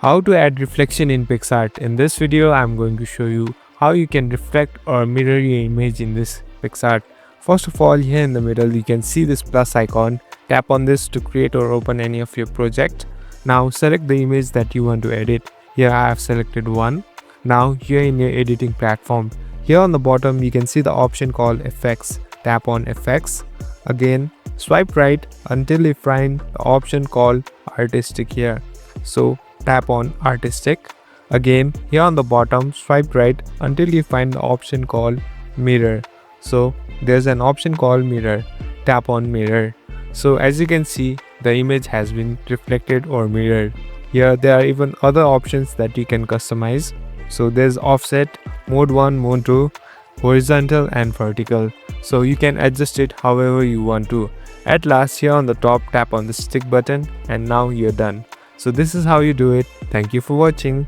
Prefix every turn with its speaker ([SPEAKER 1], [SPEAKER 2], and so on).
[SPEAKER 1] How to add reflection in Picsart. In this video, I'm going to show you how you can reflect or mirror your image in this Picsart. First of all, here in the middle, you can see this plus icon. Tap on this to create or open any of your project. Now select the image that you want to edit. Here I have selected one. Now here in your editing platform, here on the bottom, you can see the option called effects. Tap on effects. Again, swipe right until you find the option called artistic here. So tap on artistic. Again, here on the bottom, swipe right until you find the option called mirror. So there's an option called mirror. Tap on mirror. So as you can see, the image has been reflected or mirrored. Here there are even other options that you can customize. So there's offset, mode 1, mode 2, horizontal and vertical. So you can adjust it however you want to. At last, here on the top, tap on the stick button and now you're done. So this is how you do it. Thank you for watching.